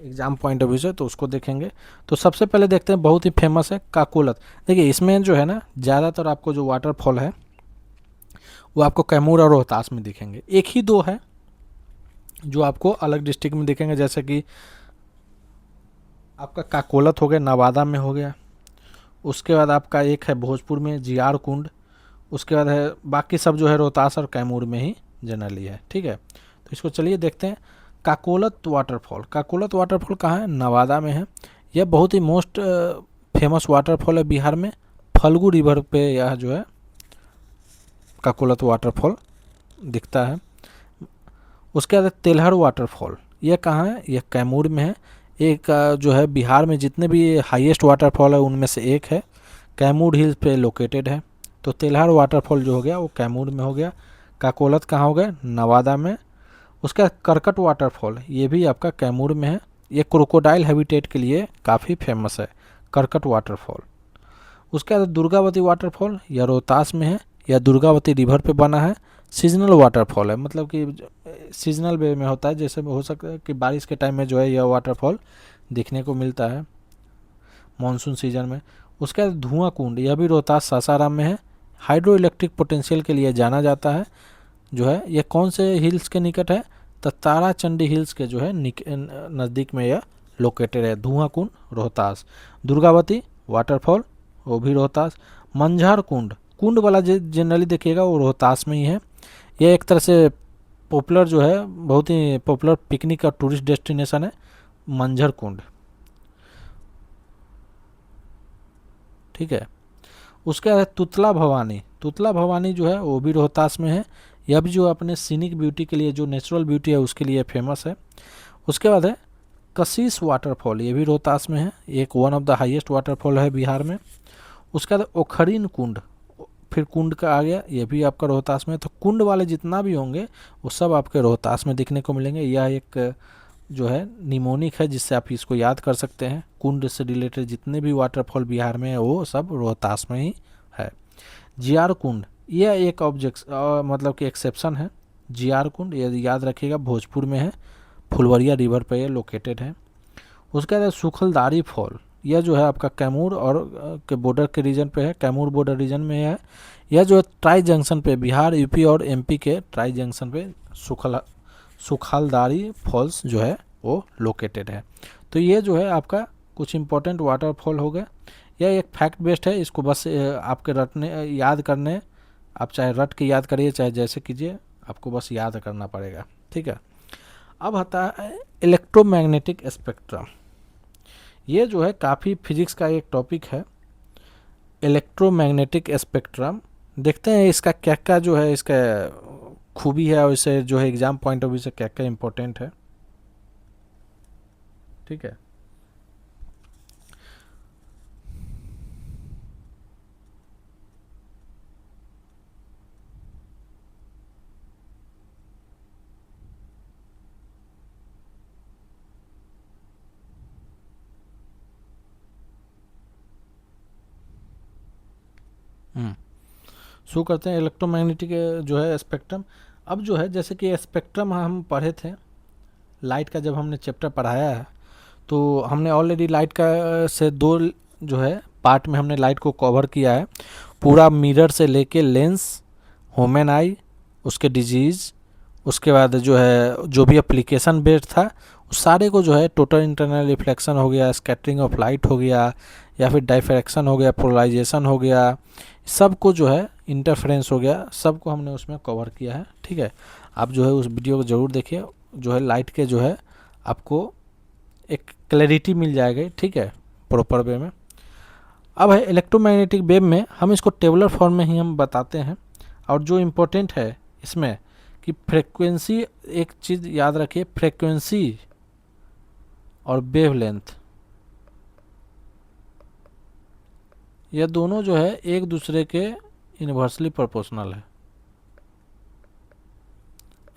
A: एग्जाम पॉइंट ऑफ व्यू से, तो उसको देखेंगे। तो सबसे पहले देखते हैं, बहुत ही फेमस है काकोलत। देखिए इसमें जो है ना, ज़्यादातर आपको जो वाटरफॉल है वो आपको कैमूर और रोहतास में दिखेंगे। एक ही दो है जो आपको अलग डिस्ट्रिक्ट में दिखेंगे, जैसे कि आपका काकोलत हो गया, नवादा में हो गया। उसके बाद आपका एक है भोजपुर में जियार कुंड। उसके बाद है बाकी सब जो है रोहतास और कैमूर में ही जनरली है, ठीक है। तो इसको चलिए देखते हैं। काकोलत वाटरफॉल, काकोलत वाटरफॉल कहाँ है? नवादा में है। यह बहुत ही मोस्ट फेमस वाटरफॉल है बिहार में, फल्गु रिवर पे यह जो है काकोलत वाटरफॉल दिखता है। उसके बाद तेलहर वाटरफॉल, यह कहाँ है? यह कैमूर में है। एक जो है बिहार में जितने भी हाईएस्ट वाटरफॉल है उनमें से एक है, कैमूर हिल्स पे लोकेटेड है। तो तेलहर वाटरफॉल जो हो गया वो कैमूर में हो गया। काकोलत कहाँ हो गया? नवादा में। उसका करकट वाटरफॉल, ये भी आपका कैमूर में है। ये क्रोकोडाइल हैबिटेट के लिए काफ़ी फेमस है, करकट वाटरफॉल। उसके बाद दुर्गावती वाटरफॉल, यह रोहतास में है। यह दुर्गावती रिवर पे बना है। सीजनल वाटरफॉल है, मतलब कि सीजनल वे में होता है, जैसे हो सकता है कि बारिश के टाइम में जो है यह वाटरफॉल दिखने को मिलता है मानसून सीजन में। उसके बाद धुआं कुंड, यह भी रोहतास सासाराम में है। हाइड्रो इलेक्ट्रिक पोटेंशियल के लिए जाना जाता है जो है। यह कौन से हिल्स के निकट है? तो ताराचंडी हिल्स के जो है नज़दीक में यह लोकेटेड है। धुआं कुंड रोहतास। दुर्गावती वाटरफॉल वो भी रोहतास। मंझार कुंड, कुंड वाला जनरली देखिएगा वो रोहतास में ही है। यह एक तरह से पॉपुलर जो है, बहुत ही पॉपुलर पिकनिक और टूरिस्ट डेस्टिनेशन है मंझर कुंड, ठीक है। उसके बाद तुतला भवानी, तुतला भवानी जो है वो भी रोहतास में है। यह भी जो अपने सीनिक ब्यूटी के लिए, जो नेचुरल ब्यूटी है उसके लिए फेमस है। उसके बाद है कशीस वाटरफॉल, ये भी रोहतास में है। एक one of the highest waterfall है बिहार में। उसके बाद ओखरीन कुंड, फिर कुंड का आ गया, ये भी आपका रोहतास में। तो कुंड वाले जितना भी होंगे वो सब आपके रोहतास में दिखने को मिलेंगे। यह एक जो है निमोनिक है जिससे आप इसको याद कर सकते हैं। कुंड से रिलेटेड जितने भी वाटरफॉल बिहार में है वो सब रोहतास में ही है। जियार कुंड, यह एक ऑब्जेक्ट मतलब कि एक्सेप्शन है। जियार कुंड ये याद रखिएगा, भोजपुर में है, फुलवरिया रिवर पर यह लोकेटेड है। उसके बाद सुखलदारी फॉल, यह जो है आपका कैमूर और के बॉर्डर के रीजन पे है, कैमूर बॉर्डर रीजन में है। यह जो है ट्राई जंक्शन पे, बिहार यूपी और एमपी के ट्राई जंक्शन पे सुखलदारी फॉल्स जो है वो लोकेटेड है। तो ये जो है आपका कुछ इंपॉर्टेंट वाटरफॉल हो गए। यह एक फैक्ट बेस्ड है, इसको बस आपके रटने याद करने, आप चाहे रट के याद करिए चाहे जैसे कीजिए, आपको बस याद करना पड़ेगा, ठीक है। अब आता है इलेक्ट्रोमैग्नेटिक स्पेक्ट्रम। ये जो है काफ़ी फिजिक्स का एक टॉपिक है, इलेक्ट्रोमैग्नेटिक स्पेक्ट्रम। देखते हैं इसका क्या क्या जो है इसका खूबी है और इसे जो है एग्जाम पॉइंट ऑफ व्यू से क्या क्या इम्पोर्टेंट है, ठीक है। शुरू करते हैं इलेक्ट्रोमैग्नेटिक जो है स्पेक्ट्रम। अब जो है जैसे कि स्पेक्ट्रम हम पढ़े थे लाइट का, जब हमने चैप्टर पढ़ाया है तो हमने ऑलरेडी लाइट का से दो जो है पार्ट में हमने लाइट को कवर किया है। पूरा मिरर से लेके लेंस, ह्यूमन आई, उसके डिजीज़, उसके बाद जो है जो भी एप्लीकेशन बेस्ड था उस सारे को जो है टोटल इंटरनल रिफ्लेक्शन हो गया, स्कैटरिंग ऑफ लाइट हो गया, या फिर डाइफ्रैक्शन हो गया, पोलराइजेशन हो गया, सबको जो है इंटरफेरेंस हो गया, सबको हमने उसमें कवर किया है, ठीक है। आप जो है उस वीडियो को ज़रूर देखिए, जो है लाइट के जो है आपको एक क्लैरिटी मिल जाएगी, ठीक है, प्रॉपर वे में। अब है इलेक्ट्रोमैग्नेटिक वेव में हम इसको टेबलर फॉर्म में ही हम बताते हैं। और जो इम्पोर्टेंट है इसमें कि फ्रेक्वेंसी, एक चीज़ याद रखिए, फ्रेक्वेंसी और वेवलेंथ, यह दोनों जो है एक दूसरे के इन्वर्सली प्रोपोर्शनल है।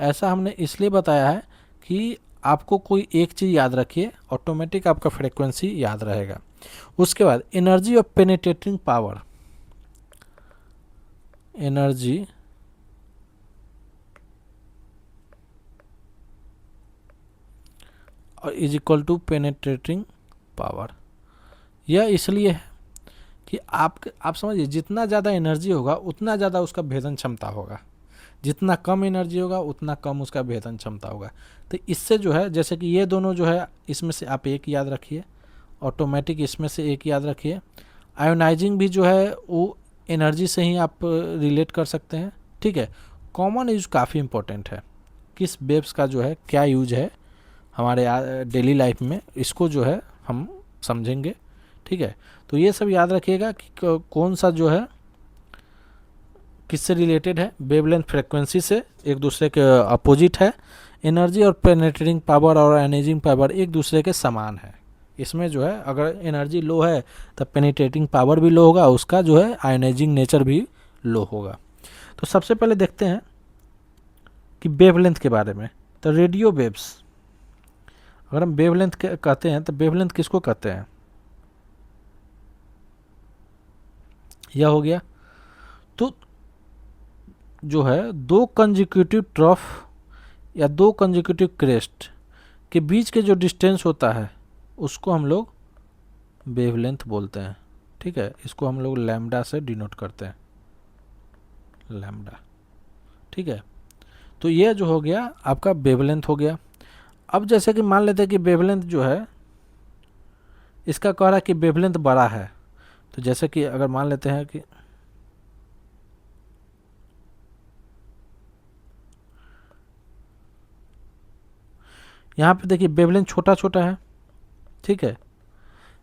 A: ऐसा हमने इसलिए बताया है कि आपको कोई एक चीज़ याद रखिए, ऑटोमेटिक आपका फ्रेक्वेंसी याद रहेगा। उसके बाद energy of penetrating power, energy और is equal to penetrating power. यह इसलिए है कि आप समझिए जितना ज़्यादा एनर्जी होगा उतना ज़्यादा उसका भेदन क्षमता होगा, जितना कम एनर्जी होगा उतना कम उसका भेदन क्षमता होगा। तो इससे जो है जैसे कि ये दोनों जो है इसमें से आप एक याद रखिए, ऑटोमेटिक इसमें से एक याद रखिए। आयोनाइजिंग भी जो है वो एनर्जी से ही आप रिलेट कर सकते हैं। ठीक है, कॉमन यूज काफ़ी इम्पोर्टेंट है, किस वेव्स का जो है क्या यूज है हमारे डेली लाइफ में, इसको जो है हम समझेंगे। ठीक है, तो ये सब याद रखिएगा कि कौन सा जो है किससे रिलेटेड है। वेवलेंथ फ्रीक्वेंसी से एक दूसरे के अपोजिट है। एनर्जी और पेनेट्रेटिंग पावर और आयनाइजिंग पावर एक दूसरे के समान है। इसमें जो है अगर एनर्जी लो है तब पेनिट्रेटिंग पावर भी लो होगा, उसका जो है आयनाइजिंग नेचर भी लो होगा। तो सबसे पहले देखते हैं कि वेवलेंथ के बारे में। तो रेडियो वेव्स, अगर हम वेवलेंथ कहते हैं तो वेवलेंथ किसको कहते हैं, यह हो गया। तो जो है दो कंजिक्यूटिव ट्रफ या दो कंजिक्यूटिव क्रेस्ट के बीच के जो डिस्टेंस होता है उसको हम लोग वेवलेंथ बोलते हैं। ठीक है, इसको हम लोग लैम्डा से डिनोट करते हैं, लैम्डा। ठीक है, तो ये जो हो गया आपका वेवलेंथ हो गया। अब जैसे कि मान लेते हैं कि वेवलेंथ जो है इसका कह रहा है कि वेवलेंथ बड़ा है, तो जैसे कि अगर मान लेते हैं कि यहाँ पे देखिए वेवलेंथ छोटा छोटा है। ठीक है,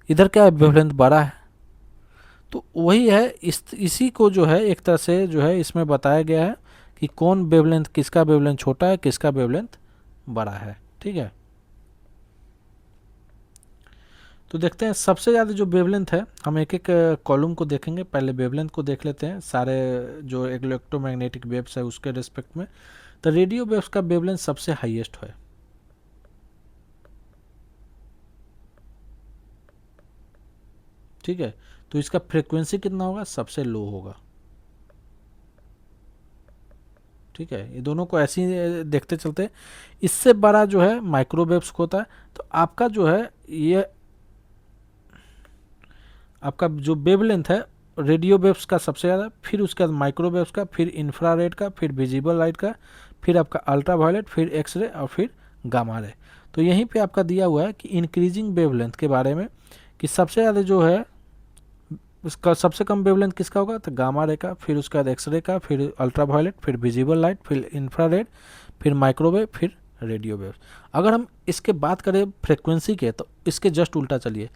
A: इधर क्या है, वेवलेंथ बड़ा है। तो वही है, इसी को जो है एक तरह से जो है इसमें बताया गया है कि कौन वेवलेंथ, किसका वेवलेंथ छोटा है, किसका वेवलेंथ बड़ा है। ठीक है, तो देखते हैं सबसे ज़्यादा जो वेवलेंथ है, हम एक एक कॉलम को देखेंगे। पहले वेवलेंथ को देख लेते हैं, सारे जो इलेक्ट्रोमैग्नेटिक वेव्स है उसके रिस्पेक्ट में। तो रेडियो वेव्स का वेवलेंथ सबसे हाईएस्ट है। ठीक है, तो इसका फ्रीक्वेंसी कितना होगा, सबसे लो होगा। ठीक है, ये दोनों को ऐसे ही देखते चलते। इससे बड़ा जो है माइक्रोवेव्स को होता है। तो आपका जो है ये आपका जो वेवलेंथ है रेडियो वेव्स का सबसे ज़्यादा, फिर उसके बाद माइक्रोवेव्स का, फिर इंफ्रारेड का, फिर विजिबल लाइट का, फिर आपका अल्ट्रावायलेट, फिर एक्सरे और फिर गामा रे। तो यहीं पे आपका दिया हुआ है कि इंक्रीजिंग वेवलेंथ के बारे में, कि सबसे ज़्यादा जो है उसका सबसे कम वेवलेंथ किसका होगा, तो गामा रे का, फिर उसके बाद एक्सरे का, फिर अल्ट्रावायलेट, फिर विजिबल लाइट, फिर इंफ्रारेड, फिर माइक्रोवेव, फिर रेडियो वेव। अगर हम इसके बात करें फ्रिक्वेंसी के, तो इसके जस्ट उल्टा चलिए।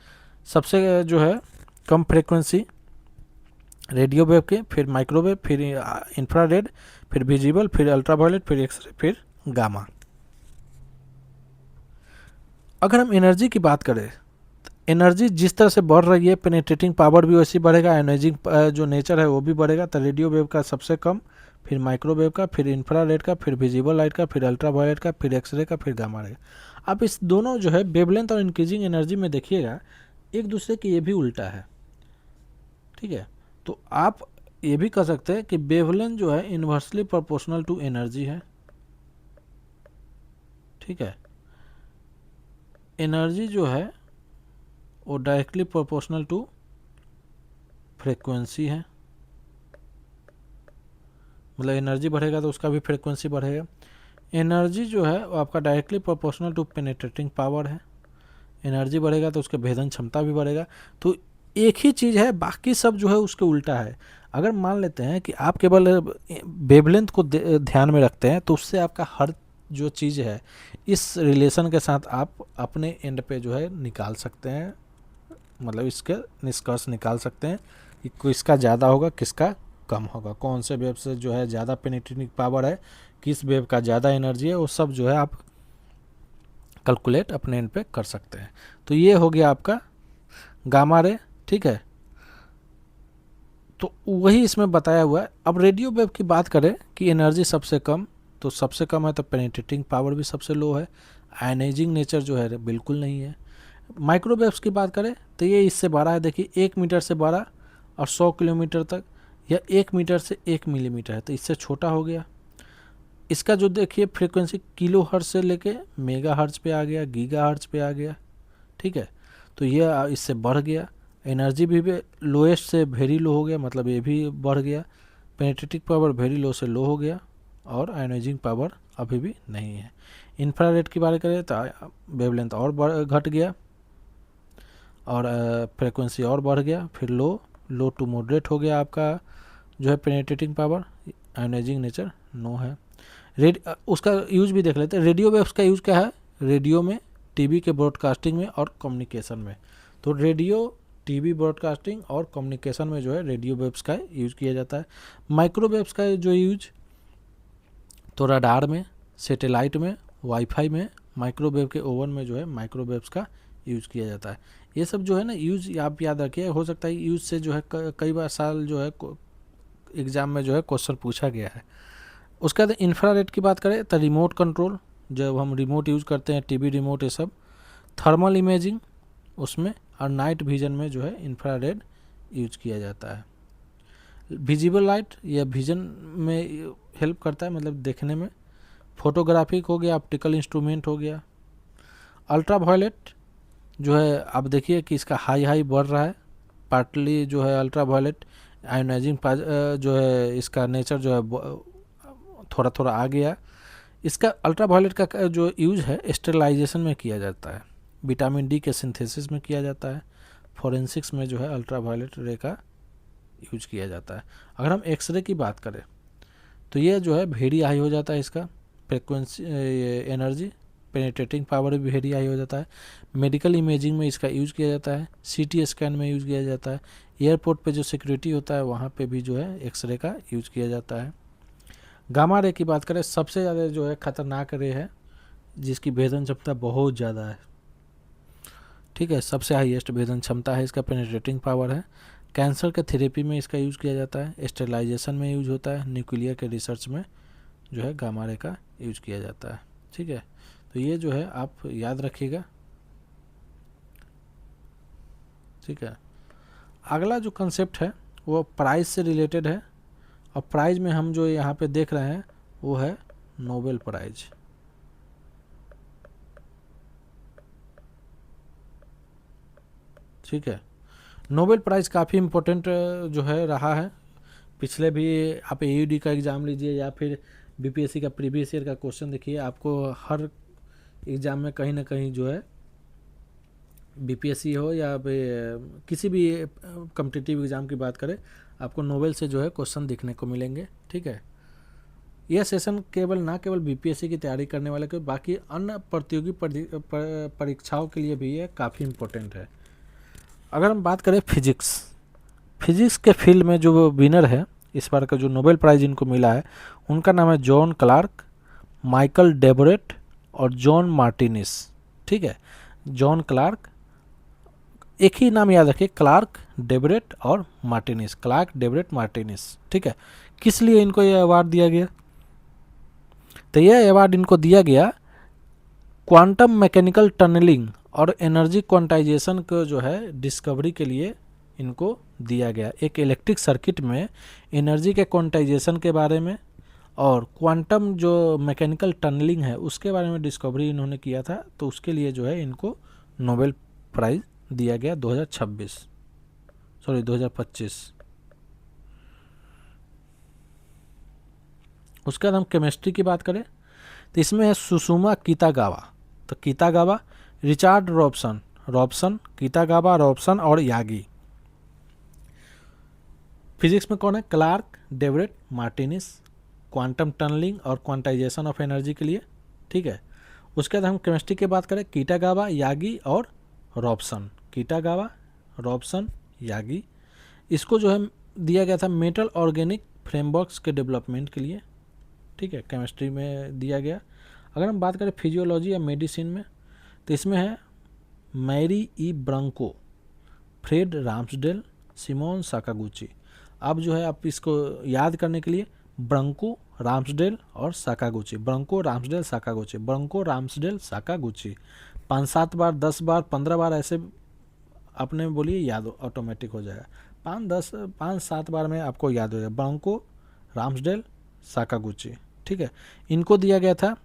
A: सबसे जो है कम फ्रिक्वेंसी रेडियो वेव के, फिर माइक्रोवेव, फिर इंफ्रारेड, फिर विजिबल, फिर अल्ट्रावायलेट, फिर एक्सरे, फिर गामा। अगर हम एनर्जी की बात करें, एनर्जी जिस तरह से बढ़ रही है, पेनिट्रेटिंग पावर भी वैसी बढ़ेगा, आयोनाइजिंग जो नेचर है वो भी बढ़ेगा। तो रेडियो वेव का सबसे कम, फिर माइक्रोवेव का, फिर इंफ्रारेड का, फिर विजिबल लाइट का, फिर अल्ट्रावायलेट का, फिर एक्सरे का, फिर गामा रे। आप इस दोनों जो है वेवलेंथ और इंक्रीजिंग एनर्जी में देखिएगा एक दूसरे के ये भी उल्टा है। ठीक है, तो आप ये भी कह सकते हैं कि वेवलेंथ जो है इन्वर्सली प्रोपोर्शनल टू एनर्जी है। ठीक है, एनर्जी जो है वो डायरेक्टली प्रोपोर्शनल टू फ्रीक्वेंसी है। मतलब एनर्जी बढ़ेगा तो उसका भी फ्रीक्वेंसी बढ़ेगा। एनर्जी जो है वो आपका directly proportional to penetrating power है। एनर्जी बढ़ेगा तो उसके भेदन क्षमता भी बढ़ेगा। तो एक ही चीज़ है, बाकी सब जो है उसके उल्टा है। अगर मान लेते हैं कि आप केवल वेवलेंथ को ध्यान में रखते हैं, तो उससे आपका हर जो चीज़ है इस रिलेशन के साथ आप अपने एंड पे जो है निकाल सकते हैं, मतलब इसके निष्कर्ष निकाल सकते हैं कि किसका ज़्यादा होगा, किसका कम होगा, कौन से वेव से जो है ज़्यादा पेनिट्रेटिंग पावर है, किस वेव का ज़्यादा एनर्जी है, वो सब जो है आप कैलकुलेट अपने एंड पे कर सकते हैं। तो ये हो गया आपका गामा रे। ठीक है, तो वही इसमें बताया हुआ है। अब रेडियो वेव की बात करें कि एनर्जी सबसे कम, तो सबसे कम है तो पेनिट्रेटिंग पावर भी सबसे लो है, आयनाइजिंग नेचर जो है बिल्कुल नहीं है। माइक्रोवेव्स की बात करें तो ये इससे बड़ा है। देखिए 1 मीटर से बड़ा और 100 किलोमीटर तक, या 1 मीटर से 1 मिलीमीटर है, तो इससे छोटा हो गया। इसका जो देखिए फ्रीक्वेंसी किलो हर्ट्ज से लेके मेगा हर्ट्ज पे आ गया, गीगा हर्ट्ज पे आ गया। ठीक है, तो ये इससे बढ़ गया। एनर्जी भी लोएस्ट से वेरी लो हो गया, मतलब ये भी बढ़ गया। पेनिट्रेटिंग पावर वेरी लो से लो हो गया, और आयनाइजिंग पावर अभी भी नहीं है। इंफ्रारेड की बात करें तो वेवलेंथ और घट गया, और फ्रीक्वेंसी और बढ़ गया, फिर लो, लो टू मॉडरेट हो गया आपका जो है पेनिट्रेटिंग पावर, आयोनाइजिंग नेचर नो है। उसका यूज भी देख लेते हैं। रेडियो वेव्स का यूज क्या है, रेडियो में, टीवी के ब्रॉडकास्टिंग में और कम्युनिकेशन में। तो रेडियो, टीवी ब्रॉडकास्टिंग और कम्युनिकेशन में जो है रेडियो वेव्स का यूज किया जाता है। माइक्रोवेव्स का जो यूज, तो रडार में, सैटेलाइट में, वाईफाई में, माइक्रोवेव के ओवन में जो है माइक्रोवेव्स का यूज किया जाता है। ये सब जो है ना यूज आप याद रखिए, हो सकता है यूज से जो है कई बार साल जो है एग्ज़ाम में जो है क्वेश्चन पूछा गया है। उसके बाद इंफ्रारेड की बात करें तो रिमोट कंट्रोल, जब हम रिमोट यूज़ करते हैं, टीवी रिमोट, ये सब। थर्मल इमेजिंग उसमें, और नाइट विजन में जो है इंफ्रारेड यूज किया जाता है। विजिबल लाइट या विजन में हेल्प करता है, मतलब देखने में। फोटोग्राफिक हो गया, ऑप्टिकल इंस्ट्रूमेंट हो गया। अल्ट्रा वायलेट जो है आप देखिए कि इसका हाई बढ़ रहा है, पार्टली जो है अल्ट्रा वायलेट आयोनाइजिंग जो है इसका नेचर जो है थोड़ा थोड़ा आ गया। इसका अल्ट्रा वायलेट का जो यूज है स्टेरिलाइजेशन में किया जाता है, विटामिन डी के सिंथेसिस में किया जाता है, फॉरेंसिक्स में जो है अल्ट्रा वायलेट रे का यूज किया जाता है। अगर हम एक्सरे की बात करें तो ये जो है वेरी हाई हो जाता है, इसका फ्रिक्वेंसी एनर्जी, पेनिट्रेटिंग पावर भी वेरी हाई हो जाता है। मेडिकल इमेजिंग में इसका यूज किया जाता है, सीटी स्कैन में यूज किया जाता है। एयरपोर्ट पे जो सिक्योरिटी होता है वहाँ पे भी जो है एक्सरे का यूज किया जाता है। गामा रे की बात करें, सबसे ज़्यादा जो है खतरनाक रे है, जिसकी भेदन क्षमता बहुत ज़्यादा है, ठीक है, सबसे हाईएस्ट भेदन क्षमता है, इसका पेनिट्रेटिंग पावर है। कैंसर के थेरेपी में इसका यूज़ किया जाता है, स्टेरिलाइजेशन में यूज होता है, न्यूक्लियर के रिसर्च में जो है गामा रे का यूज किया जाता है, ठीक है। तो ये जो है आप याद रखिएगा, ठीक है। अगला जो कंसेप्ट है वो प्राइज से रिलेटेड है, और प्राइज में हम जो यहाँ पे देख रहे हैं वो है नोबेल प्राइज, ठीक है। नोबेल प्राइज़ काफ़ी इम्पोर्टेंट जो है रहा है। पिछले भी आप AUD का एग्ज़ाम लीजिए या फिर BPSC का प्रीवियस ईयर का क्वेश्चन देखिए, आपको हर एग्ज़ाम में कहीं ना कहीं जो है BPSC हो या किसी भी कॉम्पिटिटिव एग्ज़ाम की बात करें, आपको नोबेल से जो है क्वेश्चन देखने को मिलेंगे, ठीक है। यह सेशन केवल ना केवल BPSC की तैयारी करने वाले के, बाकी अन्य प्रतियोगी परीक्षाओं के लिए भी ये काफ़ी इम्पोर्टेंट है। अगर हम बात करें फिजिक्स के फील्ड में जो विनर है इस बार का, जो नोबेल प्राइज़ इनको मिला है, उनका नाम है जॉन क्लार्क, माइकल डेबरेट और जॉन मार्टिनिस, ठीक है। जॉन क्लार्क, एक ही नाम याद रखिए, क्लार्क, डेबरेट और मार्टिनिस, क्लार्क, डेबरेट, मार्टिनिस, ठीक है। किस लिए इनको यह अवार्ड दिया गया, तो यह अवार्ड इनको दिया गया क्वांटम मैकेनिकल टनलिंग और एनर्जी क्वांटाइजेशन को जो है डिस्कवरी के लिए इनको दिया गया। एक इलेक्ट्रिक सर्किट में एनर्जी के क्वांटाइजेशन के बारे में और क्वांटम जो मैकेनिकल टनलिंग है उसके बारे में डिस्कवरी इन्होंने किया था, तो उसके लिए जो है इनको नोबेल प्राइज़ दिया गया 2025। उसके बाद हम केमिस्ट्री की बात करें तो इसमें है सुषुमा कितागावा, तो कितागावा, रिचार्ड रॉबसन, कितागावा, रॉबसन और यागी। फिजिक्स में कौन है, क्लार्क, डेवरेट, मार्टिनिस, क्वांटम टनलिंग और क्वांटाइजेशन ऑफ एनर्जी के लिए, ठीक है। उसके बाद हम केमिस्ट्री की बात करें, कितागावा, यागी और रॉबसन, कितागावा, रॉबसन, यागी। इसको जो है दिया गया था मेटल ऑर्गेनिक फ्रेमवर्क्स के डेवलपमेंट के लिए, ठीक है, केमिस्ट्री में दिया गया। अगर हम बात करें फिजियोलॉजी या मेडिसिन में तो इसमें है मैरी ई ब्रांको, फ्रेड राम्सडेल, सिमोन साकागुची। अब जो है आप इसको याद करने के लिए ब्रांको, राम्सडेल और Sakaguchi, Bronco, राम्सडेल, Sakaguchi, Bronco, राम्सडेल, Sakaguchi 5-7 बार, 10 बार, 15 बार ऐसे अपने बोलिए, याद ऑटोमेटिक हो जाएगा। 5-7 बार में आपको याद हो जाएगा, ब्रांको, राम्सडेल, साकागुची, ठीक है। इनको दिया गया था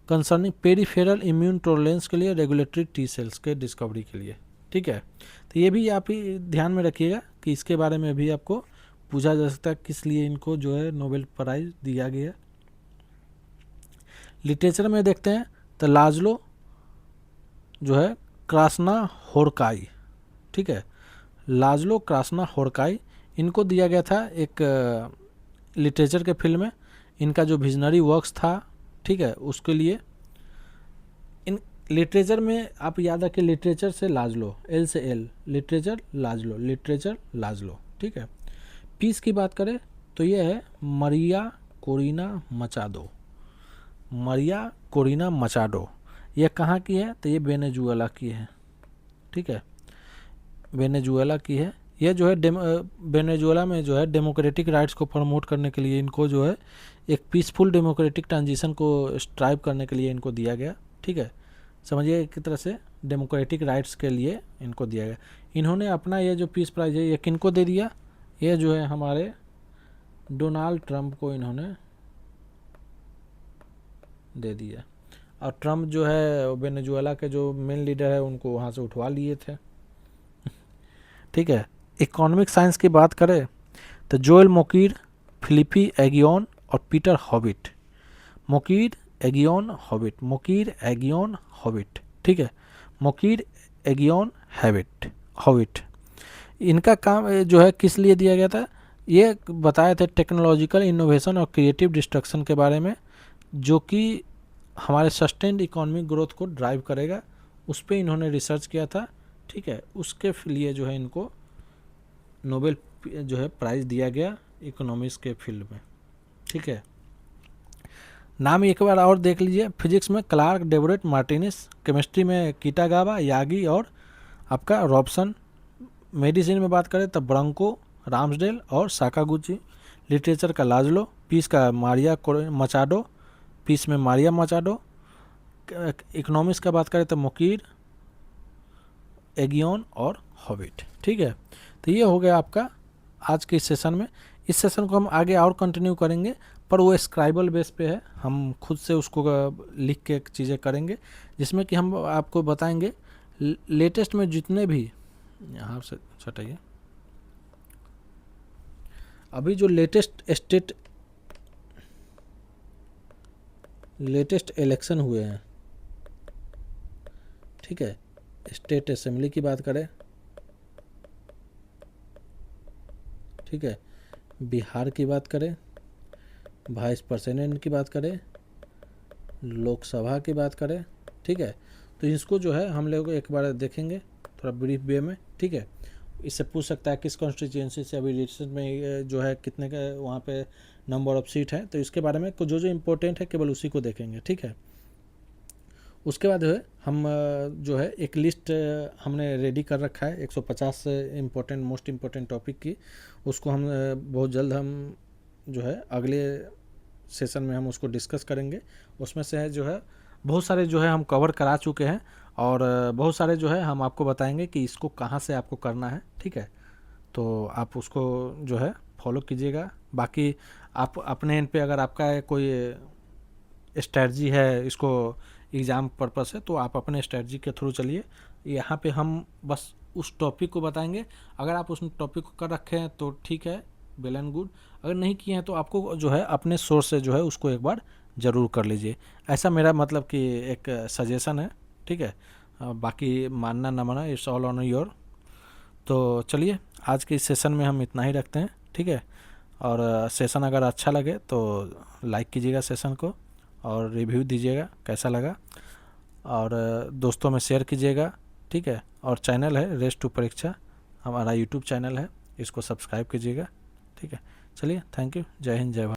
A: कंसर्निंग पेरिफेरल इम्यून टॉलरेंस के लिए, रेगुलेटरी टी सेल्स के डिस्कवरी के लिए, ठीक है। तो ये भी आप ही ध्यान में रखिएगा कि इसके बारे में भी आपको पूछा जा सकता है किस लिए इनको जो है नोबेल प्राइज़ दिया गया। लिटरेचर में देखते हैं तो लाजलो जो है क्रास्ना होरकाई, ठीक है, लाजलो क्रास्नाहोरकाई, इनको दिया गया था एक लिटरेचर के फील्ड में इनका जो विजनरी वर्क्स था, ठीक है, उसके लिए। इन लिटरेचर में आप याद रखिए, लिटरेचर से लाजलो, एल से एल, लिटरेचर लाजलो, लिटरेचर लाजलो, ठीक है। पीस की बात करें तो ये है मरिया कोरिना मचाडो, मरिया कोरिना मचाडो। ये कहाँ की है? तो ये वेनेजुएला की है, ठीक है, वेनेजुएला की है। ये जो है वेनेजुएला में जो है डेमोक्रेटिक राइट्स को प्रमोट करने के लिए इनको जो है एक पीसफुल डेमोक्रेटिक ट्रांजिशन को स्ट्राइव करने के लिए इनको दिया गया, ठीक है। समझिए एक तरह से डेमोक्रेटिक राइट्स के लिए इनको दिया गया। इन्होंने अपना ये जो पीस प्राइज है ये किनको दे दिया? ये जो है हमारे डोनाल्ड ट्रंप को इन्होंने दे दिया। और ट्रंप जो है वेनेजुएला के जो मेन लीडर है उनको वहाँ से उठवा लिए थे, ठीक है। इकोनॉमिक साइंस की बात करें तो जोएल मोकीर, फिलिपी एगियोन और Peter hobbit, Mokyr एगियोन hobbit, Mokyr एगियोन hobbit, ठीक है, मोकीर एगियोन हॉबिट। इनका काम जो है किस लिए दिया गया था? ये बताए थे टेक्नोलॉजिकल इनोवेशन और क्रिएटिव डिस्ट्रक्शन के बारे में, जो कि हमारे सस्टेन्ड इकोनॉमिक ग्रोथ को ड्राइव करेगा, उस पर इन्होंने रिसर्च किया था, ठीक है। उसके लिए जो है इनको नोबेल जो है प्राइज़ दिया गया इकोनॉमिक्स के फील्ड में, ठीक है। नाम एक बार और देख लीजिए, फिजिक्स में क्लार्क, डेबोरेट, मार्टिनिस, केमिस्ट्री में किटागावा, यागी और आपका रॉबसन, मेडिसिन में बात करें तो ब्रांको, राम्सडेल और साकागुची, लिटरेचर का लाजलो, पीस का मारिया मचाडो, पीस में मारिया मचाडो, इकोनॉमिक्स का बात करें तो मोकीर, एगियोन और हॉबिट, ठीक है। तो ये हो गया आपका आज के इस सेशन में। इस सेशन को हम आगे और कंटिन्यू करेंगे, पर वो स्क्राइबल बेस पे है, हम खुद से उसको लिख के चीज़ें करेंगे, जिसमें कि हम आपको बताएंगे लेटेस्ट में जितने भी, यहाँ से हटाइए, अभी जो लेटेस्ट इलेक्शन हुए हैं, ठीक है, स्टेट असेंबली की बात करें, ठीक है, बिहार की बात करें, वाइस प्रेसिडेंट की बात करें, लोकसभा की बात करें, ठीक है। तो इसको जो है हम लोग एक बार देखेंगे थोड़ा ब्रीफ वे में, ठीक है। इससे पूछ सकता है किस कॉन्स्टिट्यूंसी से अभी रिसेंट में जो है कितने का वहाँ पे नंबर ऑफ सीट है, तो इसके बारे में जो जो इम्पोर्टेंट है केवल उसी को देखेंगे, ठीक है। उसके बाद जो है हम जो है एक लिस्ट हमने रेडी कर रखा है 150 इम्पोर्टेंट मोस्ट इम्पोर्टेंट टॉपिक की, उसको हम बहुत जल्द हम जो है अगले सेशन में हम उसको डिस्कस करेंगे। उसमें से है जो है बहुत सारे जो है हम कवर करा चुके हैं, और बहुत सारे जो है हम आपको बताएंगे कि इसको कहाँ से आपको करना है, ठीक है। तो आप उसको जो है फॉलो कीजिएगा। बाकी आप अपने एंड पे अगर आपका कोई स्ट्रेटजी है इसको एग्ज़ाम पर्पस है, तो आप अपने स्ट्रेटजी के थ्रू चलिए। यहाँ पे हम बस उस टॉपिक को बताएंगे, अगर आप उस टॉपिक को कर रखे हैं तो ठीक है, वेल एंड गुड, अगर नहीं किए हैं तो आपको जो है अपने सोर्स से जो है उसको एक बार ज़रूर कर लीजिए। ऐसा मेरा मतलब कि एक सजेशन है, ठीक है। बाकी मानना ना मानना इट्स ऑल ऑन योर। तो चलिए आज के इस सेशन में हम इतना ही रखते हैं, ठीक है। और सेशन अगर अच्छा लगे तो लाइक कीजिएगा सेशन को, और रिव्यू दीजिएगा कैसा लगा, और दोस्तों में शेयर कीजिएगा, ठीक है। और चैनल है रेस टू परीक्षा, हमारा यूट्यूब चैनल है, इसको सब्सक्राइब कीजिएगा, ठीक है। चलिए, थैंक यू, जय हिंद, जय भारत।